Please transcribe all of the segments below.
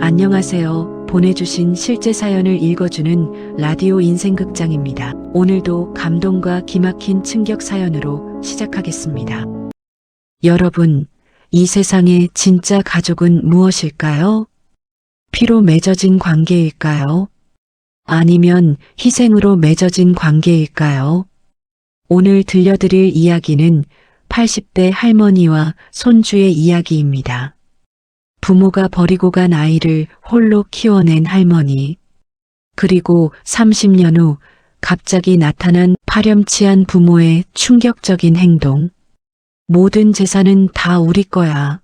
안녕하세요. 보내주신 실제 사연을 읽어주는 라디오 인생극장입니다. 오늘도 감동과 기막힌 충격 사연으로 시작하겠습니다. 여러분, 이 세상의 진짜 가족은 무엇일까요? 피로 맺어진 관계일까요? 아니면 희생으로 맺어진 관계일까요? 오늘 들려드릴 이야기는 80대 할머니와 손주의 이야기입니다. 부모가 버리고 간 아이를 홀로 키워낸 할머니, 그리고 30년 후 갑자기 나타난 파렴치한 부모의 충격적인 행동. 모든 재산은 다 우리 거야.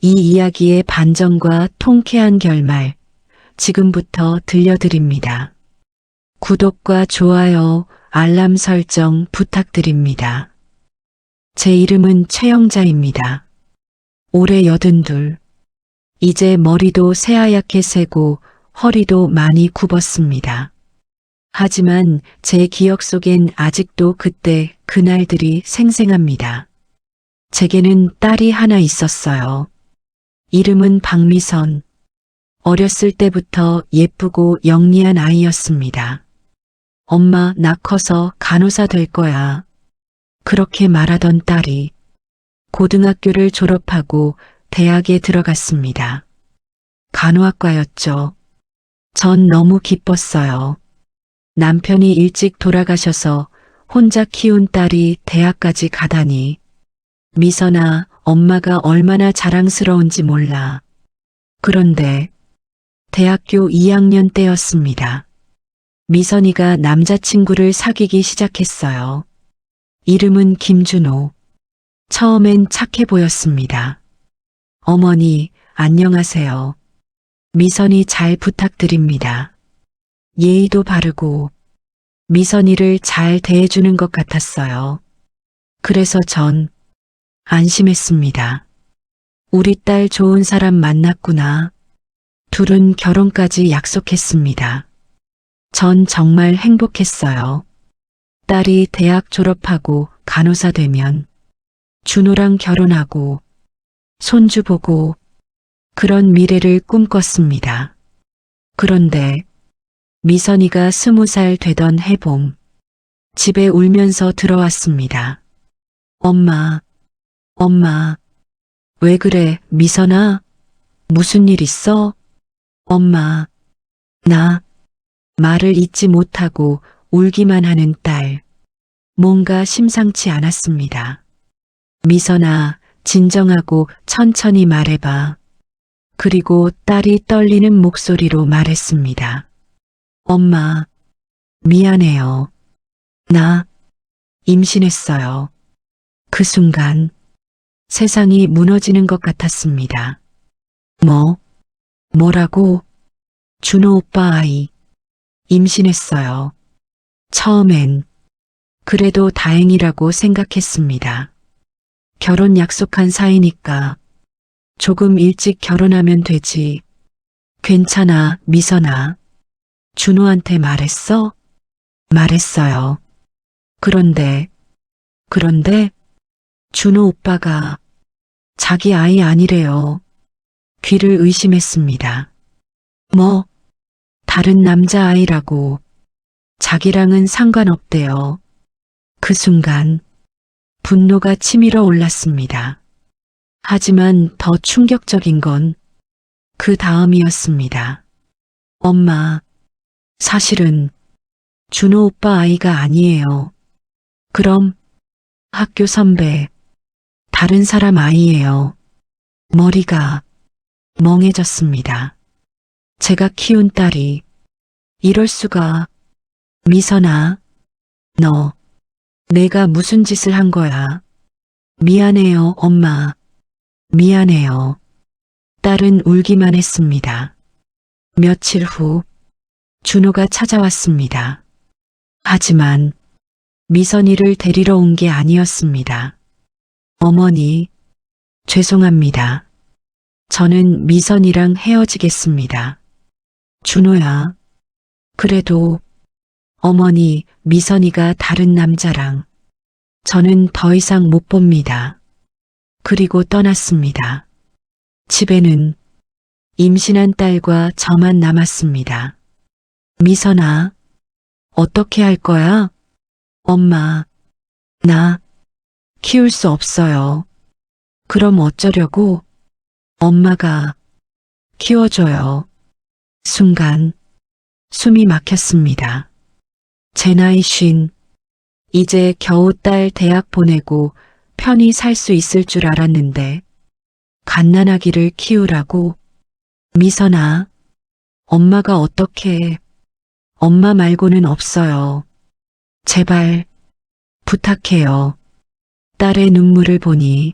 이 이야기의 반전과 통쾌한 결말, 지금부터 들려드립니다. 구독과 좋아요, 알람 설정 부탁드립니다. 제 이름은 최영자입니다. 올해 82. 이제 머리도 새하얗게 새고 허리도 많이 굽었습니다. 하지만 제 기억 속엔 아직도 그때 그날들이 생생합니다. 제게는 딸이 하나 있었어요. 이름은 박미선. 어렸을 때부터 예쁘고 영리한 아이였습니다. 엄마, 나 커서 간호사 될 거야. 그렇게 말하던 딸이 고등학교를 졸업하고 대학에 들어갔습니다. 간호학과였죠. 전 너무 기뻤어요. 남편이 일찍 돌아가셔서 혼자 키운 딸이 대학까지 가다니. 미선아, 엄마가 얼마나 자랑스러운지 몰라. 그런데 대학교 2학년 때였습니다. 미선이가 남자친구를 사귀기 시작했어요. 이름은 김준호. 처음엔 착해 보였습니다. 어머니, 안녕하세요. 미선이 잘 부탁드립니다. 예의도 바르고 미선이를 잘 대해주는 것 같았어요. 그래서 전 안심했습니다. 우리 딸 좋은 사람 만났구나. 둘은 결혼까지 약속했습니다. 전 정말 행복했어요. 딸이 대학 졸업하고 간호사 되면 준호랑 결혼하고 손주 보고 그런 미래를 꿈꿨습니다. 그런데 미선이가 20살 되던 해봄, 집에 울면서 들어왔습니다. 엄마, 왜 그래, 미선아? 무슨 일 있어? 엄마, 나 말을 잇지 못하고 울기만 하는 딸. 뭔가 심상치 않았습니다. 미선아, 진정하고 천천히 말해봐. 그리고 딸이 떨리는 목소리로 말했습니다. 엄마, 미안해요. 나 임신했어요. 그 순간 세상이 무너지는 것 같았습니다. 뭐라고? 준호 오빠 아이 임신했어요. 처음엔 그래도 다행이라고 생각했습니다. 결혼 약속한 사이니까 조금 일찍 결혼하면 되지. 괜찮아, 미선아. 준호한테 말했어? 말했어요. 그런데 준호 오빠가 자기 아이 아니래요. 귀를 의심했습니다. 다른 남자아이라고. 자기랑은 상관없대요. 그 순간 분노가 치밀어 올랐습니다. 하지만 더 충격적인 건 그 다음이었습니다. 엄마, 사실은 준호 오빠 아이가 아니에요. 그럼 학교 선배, 다른 사람 아이예요. 머리가 멍해졌습니다. 제가 키운 딸이 이럴 수가. 미선아, 내가 무슨 짓을 한 거야? 미안해요, 엄마. 미안해요. 딸은 울기만 했습니다. 며칠 후 준호가 찾아왔습니다. 하지만 미선이를 데리러 온 게 아니었습니다. 어머니, 죄송합니다. 저는 미선이랑 헤어지겠습니다. 준호야, 그래도 어머니, 미선이가 다른 남자랑 저는 더 이상 못 봅니다. 그리고 떠났습니다. 집에는 임신한 딸과 저만 남았습니다. 미선아, 어떻게 할 거야? 엄마, 나 키울 수 없어요. 그럼 어쩌려고? 엄마가 키워줘요. 순간 숨이 막혔습니다. 제 나이 이제 겨우 딸 대학 보내고 편히 살 수 있을 줄 알았는데 갓난아기를 키우라고? 미선아, 엄마가 어떻게, 엄마 말고는 없어요. 제발 부탁해요. 딸의 눈물을 보니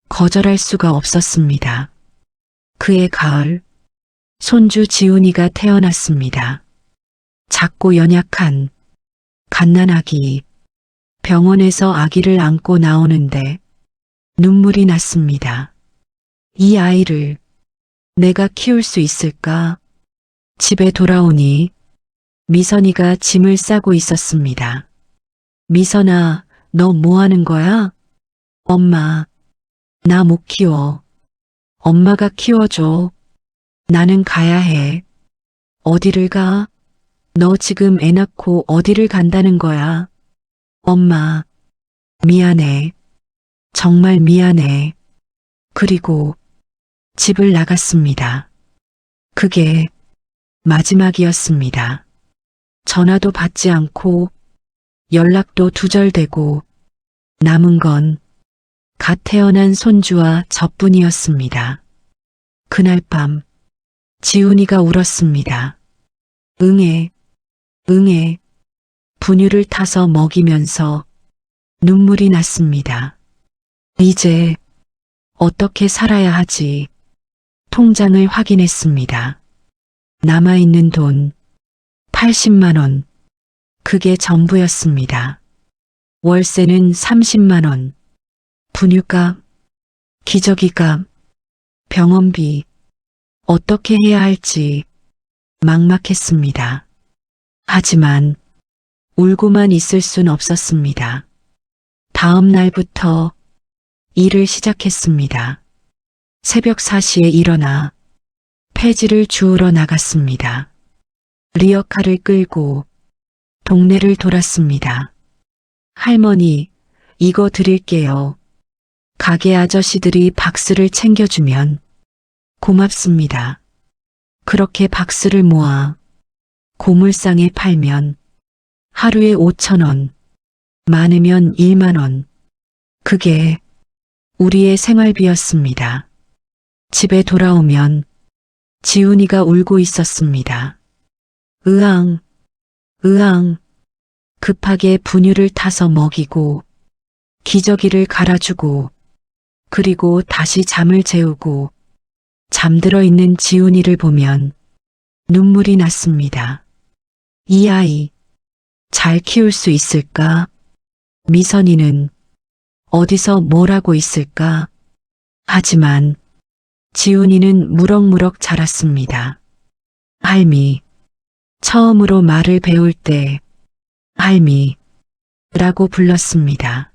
거절할 수가 없었습니다. 그해 가을, 손주 지훈이가 태어났습니다. 작고 연약한 갓난아기. 병원에서 아기를 안고 나오는데 눈물이 났습니다. 이 아이를 내가 키울 수 있을까? 집에 돌아오니 미선이가 짐을 싸고 있었습니다. 미선아, 너 뭐 하는 거야? 엄마, 나 못 키워. 엄마가 키워줘. 나는 가야 해. 어디를 가? 너 지금 애 낳고 어디를 간다는 거야? 엄마, 미안해. 정말 미안해. 그리고 집을 나갔습니다. 그게 마지막이었습니다. 전화도 받지 않고 연락도 두절되고 남은 건 갓 태어난 손주와 저뿐이었습니다. 그날 밤 지훈이가 울었습니다. 응애, 응애, 분유를 타서 먹이면서 눈물이 났습니다. 이제 어떻게 살아야 하지? 통장을 확인했습니다. 남아있는 돈 80만 원. 그게 전부였습니다. 월세는 30만 원. 분유값, 기저귀값, 병원비. 어떻게 해야 할지 막막했습니다. 하지만 울고만 있을 순 없었습니다. 다음 날부터 일을 시작했습니다. 새벽 4시에 일어나 폐지를 주우러 나갔습니다. 리어카를 끌고 동네를 돌았습니다. 할머니, 이거 드릴게요. 가게 아저씨들이 박스를 챙겨주면 고맙습니다. 그렇게 박스를 모아 고물상에 팔면 하루에 5천 원, 많으면 1만 원. 그게 우리의 생활비였습니다. 집에 돌아오면 지훈이가 울고 있었습니다. 으앙, 으앙. 급하게 분유를 타서 먹이고 기저귀를 갈아주고 그리고 다시 잠을 재우고 잠들어 있는 지훈이를 보면 눈물이 났습니다. 이 아이 잘 키울 수 있을까? 미선이는 어디서 뭘 하고 있을까? 하지만 지훈이는 무럭무럭 자랐습니다. 할미, 처음으로 말을 배울 때 할미라고 불렀습니다.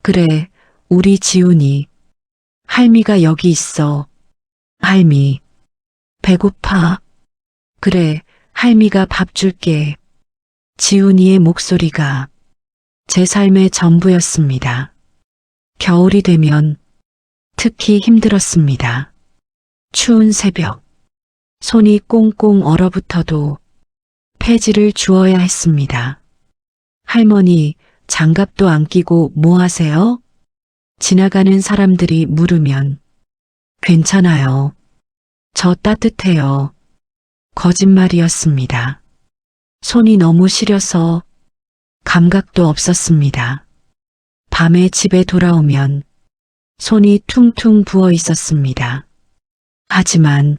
그래, 우리 지훈이. 할미가 여기 있어. 할미, 배고파? 그래, 할미가 밥 줄게. 지훈이의 목소리가 제 삶의 전부였습니다. 겨울이 되면 특히 힘들었습니다. 추운 새벽, 손이 꽁꽁 얼어붙어도 폐지를 주어야 했습니다. 할머니, 장갑도 안 끼고 뭐 하세요? 지나가는 사람들이 물으면 괜찮아요. 저 따뜻해요. 거짓말이었습니다. 손이 너무 시려서 감각도 없었습니다. 밤에 집에 돌아오면 손이 퉁퉁 부어 있었습니다. 하지만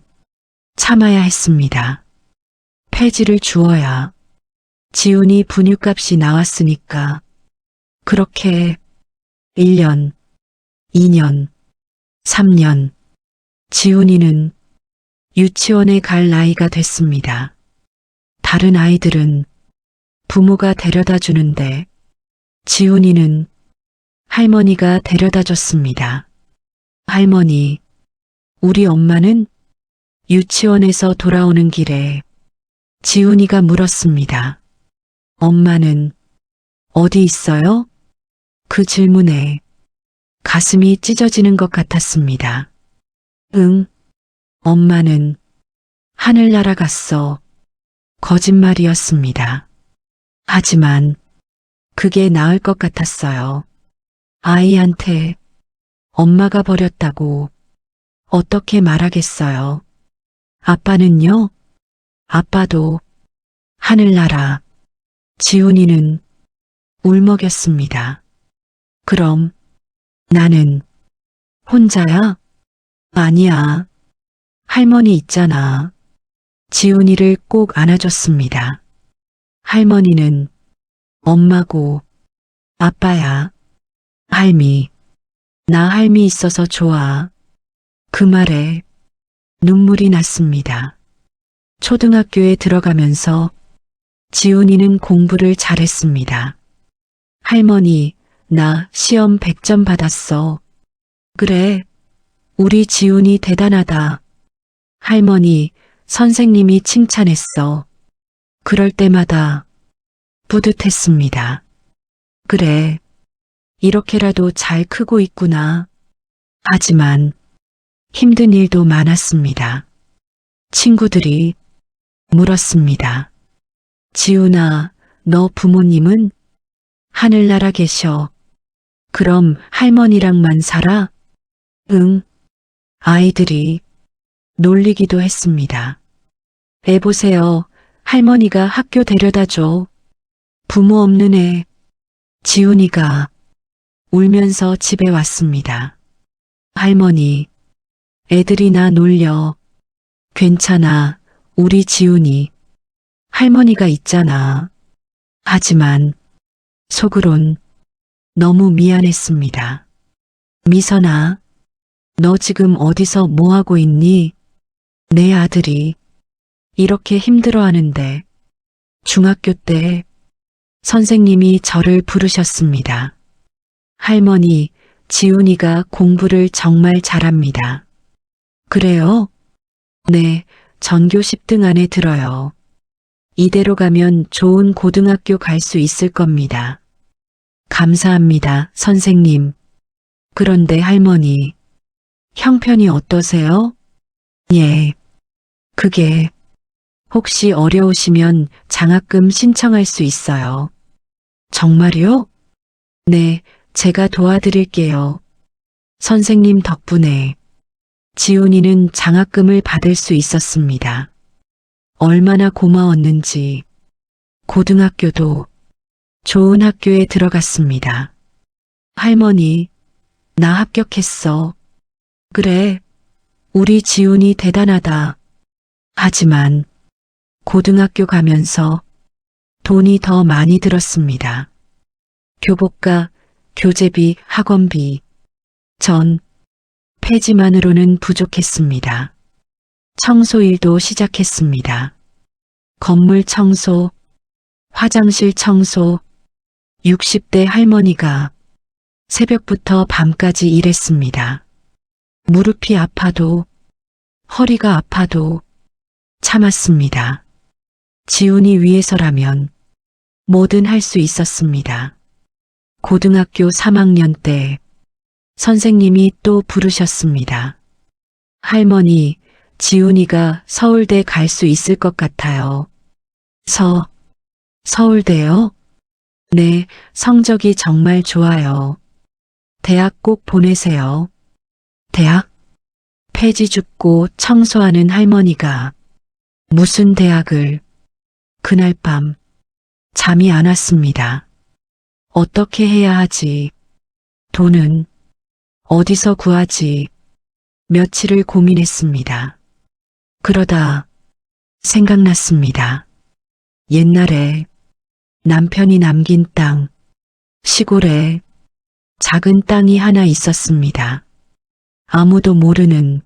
참아야 했습니다. 폐지를 주어야 지훈이 분유값이 나왔으니까. 그렇게 1년, 2년, 3년, 지훈이는 유치원에 갈 나이가 됐습니다. 다른 아이들은 부모가 데려다 주는데 지훈이는 할머니가 데려다 줬습니다. 할머니, 우리 엄마는 유치원에서 돌아오는 길에 지훈이가 물었습니다. 엄마는 어디 있어요? 그 질문에 가슴이 찢어지는 것 같았습니다. 응, 엄마는 하늘 날아갔어. 거짓말이었습니다. 하지만 그게 나을 것 같았어요. 아이한테 엄마가 버렸다고 어떻게 말하겠어요? 아빠는요? 아빠도 하늘나라. 지훈이는 울먹였습니다. 그럼 나는 혼자야? 아니야. 할머니 있잖아. 지훈이를 꼭 안아줬습니다. 할머니는 엄마고 아빠야. 할미, 나 할미 있어서 좋아. 그 말에 눈물이 났습니다. 초등학교에 들어가면서 지훈이는 공부를 잘했습니다. 할머니, 나 시험 100점 받았어. 그래, 우리 지훈이 대단하다. 할머니, 선생님이 칭찬했어. 그럴 때마다 뿌듯했습니다. 그래, 이렇게라도 잘 크고 있구나. 하지만 힘든 일도 많았습니다. 친구들이 물었습니다. 지훈아, 너 부모님은 하늘나라 계셔. 그럼 할머니랑만 살아? 응. 아이들이 놀리기도 했습니다. 애 보세요. 할머니가 학교 데려다 줘. 부모 없는 애. 지훈이가 울면서 집에 왔습니다. 할머니, 애들이 나 놀려. 괜찮아, 우리 지훈이. 할머니가 있잖아. 하지만 속으론 너무 미안했습니다. 미선아, 너 지금 어디서 뭐 하고 있니? 내 아들이 이렇게 힘들어하는데 중학교 때 선생님이 저를 부르셨습니다. 할머니, 지훈이가 공부를 정말 잘합니다. 그래요? 네, 전교 10등 안에 들어요. 이대로 가면 좋은 고등학교 갈 수 있을 겁니다. 감사합니다, 선생님. 그런데 할머니, 형편이 어떠세요? 예, 그게 혹시 어려우시면 장학금 신청할 수 있어요. 정말요? 네, 제가 도와드릴게요. 선생님 덕분에 지훈이는 장학금을 받을 수 있었습니다. 얼마나 고마웠는지 고등학교도 좋은 학교에 들어갔습니다. 할머니, 나 합격했어. 그래, 우리 지훈이 대단하다. 하지만 고등학교 가면서 돈이 더 많이 들었습니다. 교복과 교재비, 학원비, 전 폐지만으로는 부족했습니다. 청소일도 시작했습니다. 건물 청소, 화장실 청소, 60대 할머니가 새벽부터 밤까지 일했습니다. 무릎이 아파도, 허리가 아파도 참았습니다. 지훈이 위해서라면 뭐든 할 수 있었습니다. 고등학교 3학년 때 선생님이 또 부르셨습니다. 할머니, 지훈이가 서울대 갈 수 있을 것 같아요. 서울대요? 네, 성적이 정말 좋아요. 대학 꼭 보내세요. 대학? 폐지 줍고 청소하는 할머니가 무슨 대학을? 그날 밤 잠이 안 왔습니다. 어떻게 해야 하지? 돈은 어디서 구하지? 며칠을 고민했습니다. 그러다 생각났습니다. 옛날에 남편이 남긴 땅, 시골에 작은 땅이 하나 있었습니다. 아무도 모르는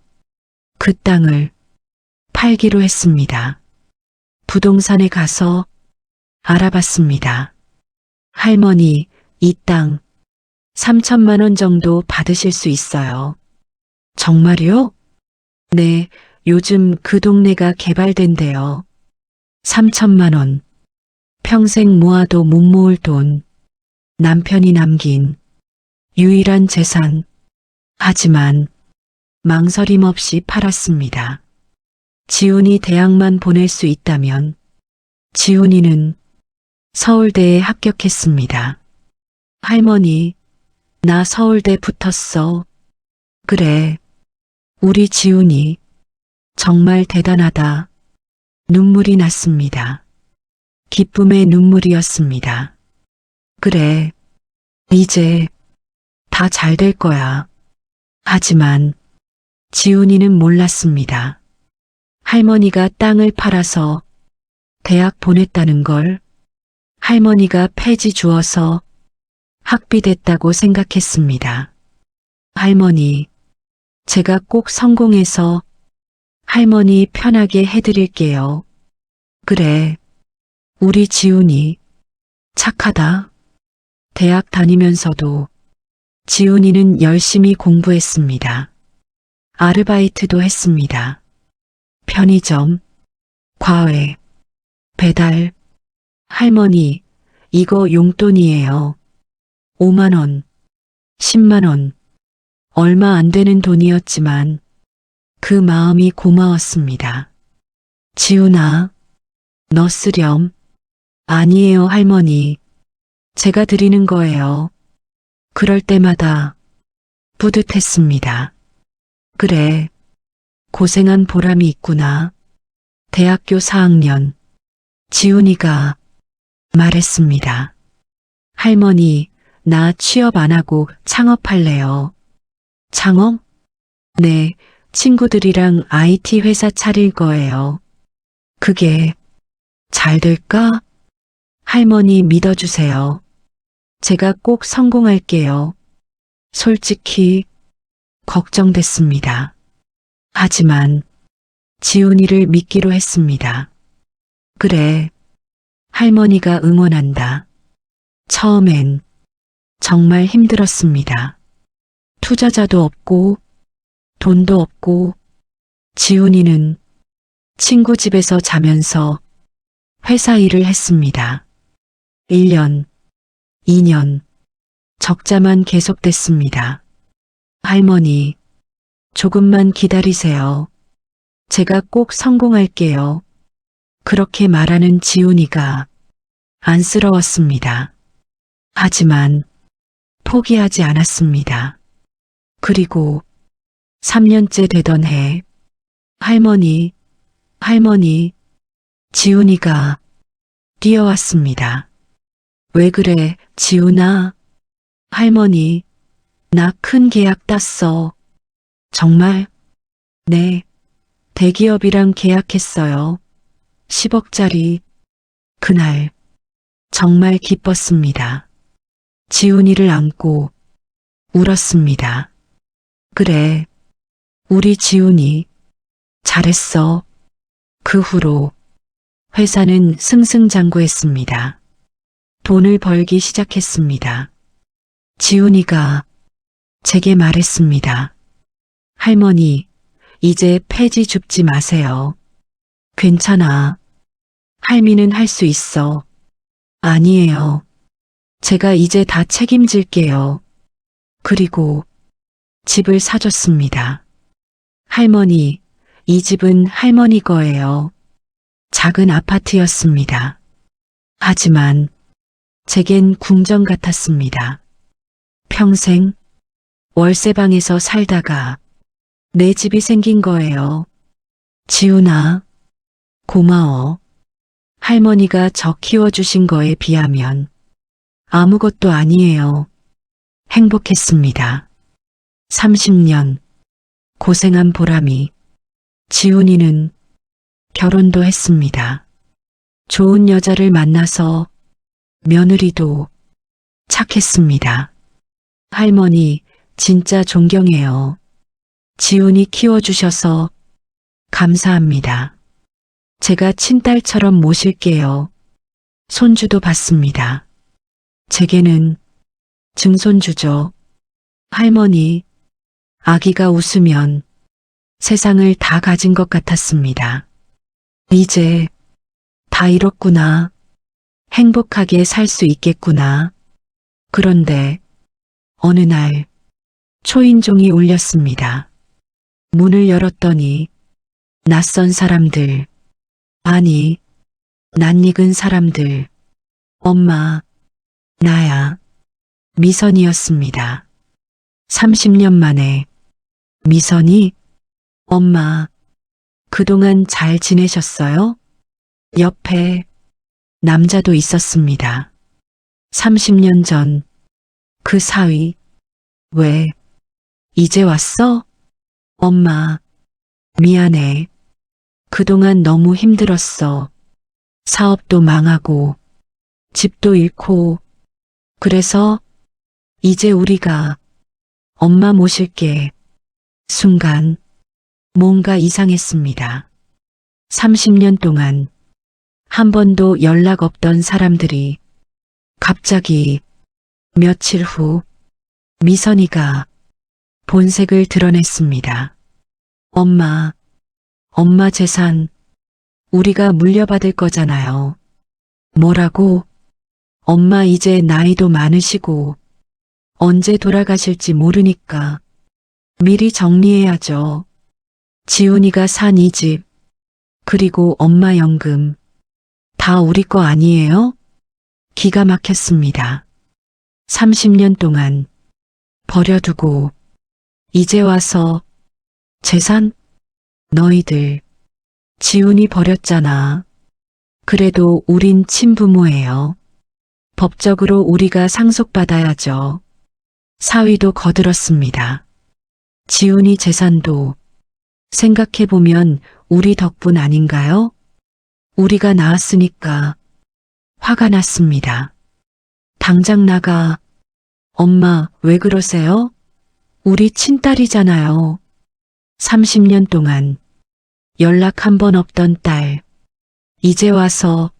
그 땅을 팔기로 했습니다. 부동산에 가서 알아봤습니다. 할머니, 이 땅 3천만 원 정도 받으실 수 있어요. 정말요? 네, 요즘 그 동네가 개발된대요. 3천만 원. 평생 모아도 못 모을 돈. 남편이 남긴 유일한 재산. 하지만 망설임 없이 팔았습니다. 지훈이 대학만 보낼 수 있다면 지훈이는 서울대에 합격했습니다. 할머니, 나 서울대 붙었어. 그래, 우리 지훈이 정말 대단하다. 눈물이 났습니다. 기쁨의 눈물이었습니다. 그래, 이제 다 잘 될 거야. 하지만 지훈이는 몰랐습니다. 할머니가 땅을 팔아서 대학 보냈다는 걸, 할머니가 폐지 주어서 학비됐다고 생각했습니다. 할머니, 제가 꼭 성공해서 할머니 편하게 해드릴게요. 그래, 우리 지훈이 착하다. 대학 다니면서도 지훈이는 열심히 공부했습니다. 아르바이트도 했습니다. 편의점, 과외, 배달. 할머니, 이거 용돈이에요. 5만 원, 10만 원. 얼마 안 되는 돈이었지만 그 마음이 고마웠습니다. 지훈아, 너 쓰렴. 아니에요, 할머니. 제가 드리는 거예요. 그럴 때마다 뿌듯했습니다. 그래, 고생한 보람이 있구나. 대학교 4학년, 지훈이가 말했습니다. 할머니, 나 취업 안 하고 창업할래요. 창업? 네, 친구들이랑 IT 회사 차릴 거예요. 그게 잘 될까? 할머니 믿어주세요. 제가 꼭 성공할게요. 솔직히 걱정됐습니다. 하지만 지훈이를 믿기로 했습니다. 그래, 할머니가 응원한다. 처음엔 정말 힘들었습니다. 투자자도 없고 돈도 없고 지훈이는 친구 집에서 자면서 회사 일을 했습니다. 1년, 2년, 적자만 계속됐습니다. 할머니, 조금만 기다리세요. 제가 꼭 성공할게요. 그렇게 말하는 지훈이가 안쓰러웠습니다. 하지만 포기하지 않았습니다. 그리고 3년째 되던 해, 할머니, 지훈이가 뛰어왔습니다. 왜 그래, 지훈아? 할머니, 나 큰 계약 땄어. 정말? 네, 대기업이랑 계약했어요. 10억짜리. 그날 정말 기뻤습니다. 지훈이를 안고 울었습니다. 그래, 우리 지훈이 잘했어. 그 후로 회사는 승승장구했습니다. 돈을 벌기 시작했습니다. 지훈이가 제게 말했습니다. 할머니, 이제 폐지 줍지 마세요. 괜찮아. 할미는 할 수 있어. 아니에요. 제가 이제 다 책임질게요. 그리고 집을 사줬습니다. 할머니, 이 집은 할머니 거예요. 작은 아파트였습니다. 하지만 제겐 궁전 같았습니다. 평생 월세방에서 살다가 내 집이 생긴 거예요. 지훈아, 고마워. 할머니가 저 키워주신 거에 비하면 아무것도 아니에요. 행복했습니다. 30년 고생한 보람이. 지훈이는 결혼도 했습니다. 좋은 여자를 만나서 며느리도 착했습니다. 할머니, 진짜 존경해요. 지훈이 키워주셔서 감사합니다. 제가 친딸처럼 모실게요. 손주도 받습니다. 제게는 증손주죠. 할머니, 아기가 웃으면 세상을 다 가진 것 같았습니다. 이제 다 이뤘구나. 행복하게 살 수 있겠구나. 그런데 어느 날 초인종이 울렸습니다. 문을 열었더니 낯선 사람들, 아니, 낯익은 사람들, 엄마, 나야, 미선이었습니다. 30년 만에 미선이, 엄마, 그동안 잘 지내셨어요? 옆에 남자도 있었습니다. 30년 전 그 사위, 왜, 이제 왔어? 엄마, 미안해. 그동안 너무 힘들었어. 사업도 망하고, 집도 잃고, 그래서 이제 우리가 엄마 모실게. 순간 뭔가 이상했습니다. 30년 동안 한 번도 연락 없던 사람들이 갑자기 며칠 후 미선이가 본색을 드러냈습니다. 엄마, 엄마 재산 우리가 물려받을 거잖아요. 뭐라고? 엄마 이제 나이도 많으시고 언제 돌아가실지 모르니까 미리 정리해야죠. 지훈이가 산 이 집, 그리고 엄마 연금 다 우리 거 아니에요? 기가 막혔습니다. 30년 동안 버려두고 이제 와서 재산? 너희들 지훈이 버렸잖아. 그래도 우린 친부모예요. 법적으로 우리가 상속받아야죠. 사위도 거들었습니다. 지훈이 재산도 생각해보면 우리 덕분 아닌가요? 우리가 낳았으니까 화가 났습니다. 당장 나가. 엄마, 왜 그러세요? 우리 친딸이잖아요. 30년 동안 연락 한 번 없던 딸. 이제 와서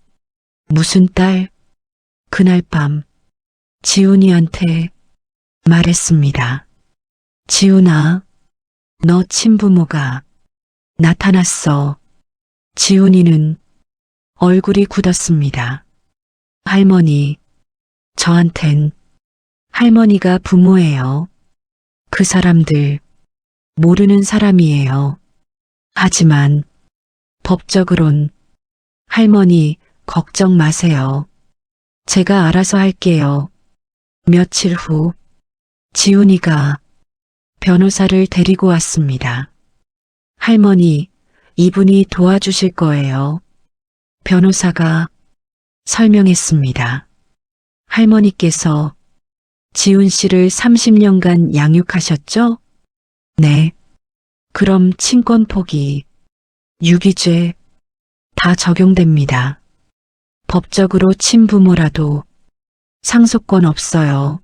무슨 딸? 그날 밤 지훈이한테 말했습니다. 지훈아, 너 친부모가 나타났어. 지훈이는 얼굴이 굳었습니다. 할머니, 저한텐 할머니가 부모예요. 그 사람들 모르는 사람이에요. 하지만 법적으론 할머니 걱정 마세요. 제가 알아서 할게요. 며칠 후 지훈이가 변호사를 데리고 왔습니다. 할머니, 이분이 도와주실 거예요. 변호사가 설명했습니다. 할머니께서 지훈 씨를 30년간 양육하셨죠? 네. 그럼 친권 포기, 유기죄 다 적용됩니다. 법적으로 친부모라도 상속권 없어요.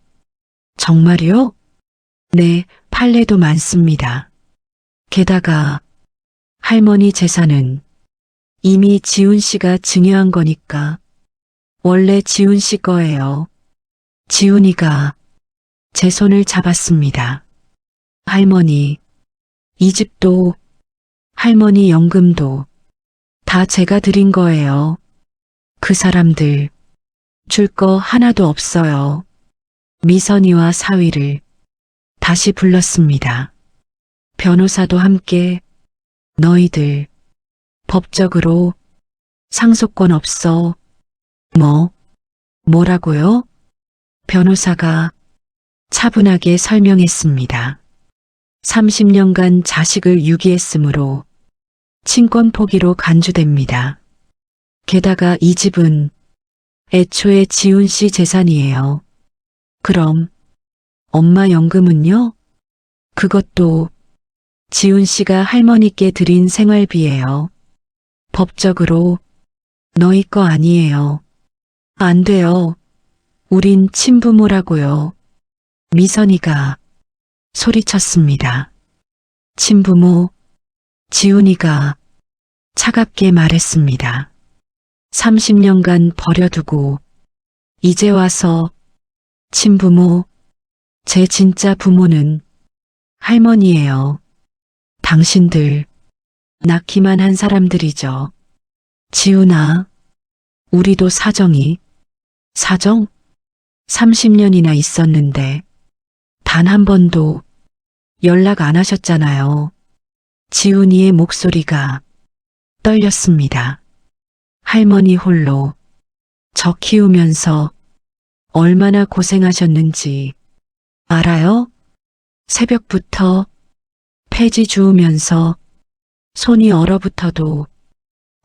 정말요? 네, 판례도 많습니다. 게다가 할머니 재산은 이미 지훈 씨가 증여한 거니까 원래 지훈 씨 거예요. 지훈이가 제 손을 잡았습니다. 할머니, 이 집도 할머니 연금도 다 제가 드린 거예요. 그 사람들 줄 거 하나도 없어요. 미선이와 사위를 다시 불렀습니다. 변호사도 함께 너희들 법적으로 상속권 없어. 뭐라고요? 변호사가 차분하게 설명했습니다. 30년간 자식을 유기했으므로 친권 포기로 간주됩니다. 게다가 이 집은 애초에 지훈 씨 재산이에요. 그럼 엄마 연금은요? 그것도 지훈 씨가 할머니께 드린 생활비예요. 법적으로 너희 거 아니에요. 안 돼요. 우린 친부모라고요. 미선이가 소리쳤습니다. 친부모, 지훈이가 차갑게 말했습니다. 30년간 버려두고 이제 와서 친부모, 제 진짜 부모는 할머니예요. 당신들 낳기만 한 사람들이죠. 지훈아, 우리도 사정? 30년이나 있었는데 단 한 번도 연락 안 하셨잖아요. 지훈이의 목소리가 떨렸습니다. 할머니 홀로 저 키우면서 얼마나 고생하셨는지 알아요? 새벽부터 폐지 주우면서 손이 얼어붙어도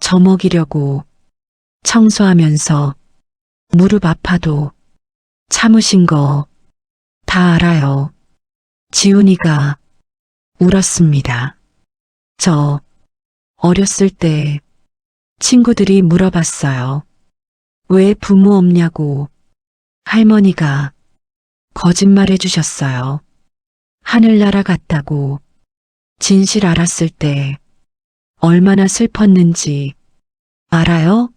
저 먹이려고 청소하면서 무릎 아파도 참으신 거 다 알아요. 지훈이가 울었습니다. 저 어렸을 때 친구들이 물어봤어요. 왜 부모 없냐고. 할머니가 거짓말해 주셨어요. 하늘나라 갔다고. 진실 알았을 때 얼마나 슬펐는지 알아요?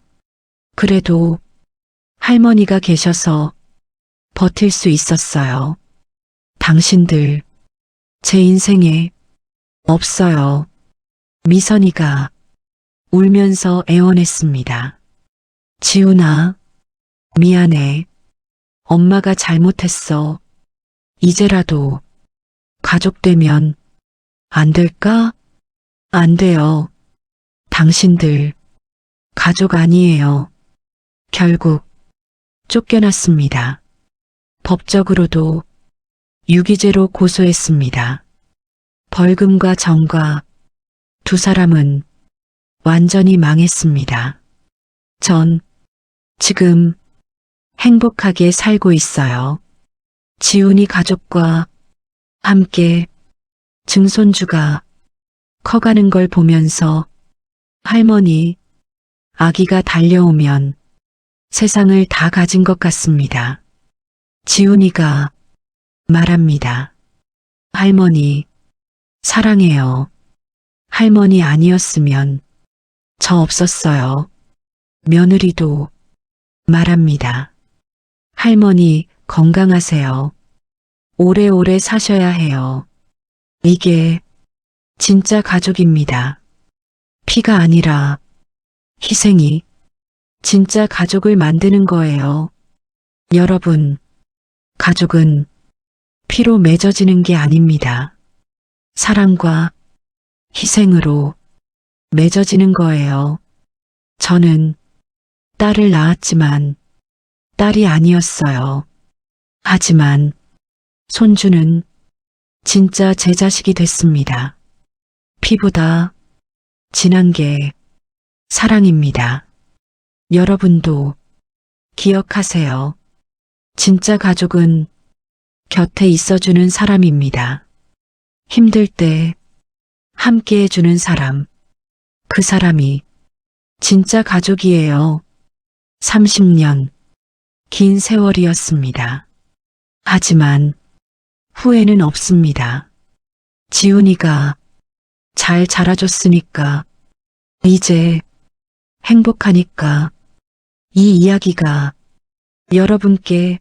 그래도 할머니가 계셔서 버틸 수 있었어요. 당신들 제 인생에 없어요. 미선이가 울면서 애원했습니다. 지훈아, 미안해. 엄마가 잘못했어. 이제라도 가족 되면 안 될까? 안 돼요. 당신들 가족 아니에요. 결국 쫓겨났습니다. 법적으로도 유기죄로 고소했습니다. 벌금과 정과 두 사람은 완전히 망했습니다. 전 지금 행복하게 살고 있어요. 지훈이 가족과 함께 증손주가 커가는 걸 보면서 할머니, 아기가 달려오면 세상을 다 가진 것 같습니다. 지훈이가 말합니다. 할머니, 사랑해요. 할머니 아니었으면 저 없었어요. 며느리도 말합니다. 할머니 건강하세요. 오래오래 사셔야 해요. 이게 진짜 가족입니다. 피가 아니라 희생이 진짜 가족을 만드는 거예요. 여러분, 가족은 피로 맺어지는 게 아닙니다. 사랑과 희생으로 맺어지는 거예요. 저는 딸을 낳았지만 딸이 아니었어요. 하지만 손주는 진짜 제 자식이 됐습니다. 피보다 진한 게 사랑입니다. 여러분도 기억하세요. 진짜 가족은 곁에 있어주는 사람입니다. 힘들 때 함께 해주는 사람. 그 사람이 진짜 가족이에요. 30년, 긴 세월이었습니다. 하지만 후회는 없습니다. 지훈이가 잘 자라줬으니까, 이제 행복하니까 이 이야기가 여러분께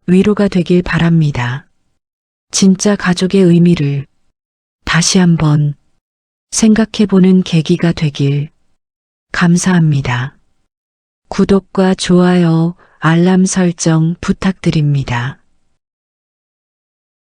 위로가 되길 바랍니다. 진짜 가족의 의미를 다시 한번 생각해보는 계기가 되길 감사합니다. 구독과 좋아요, 알람 설정 부탁드립니다.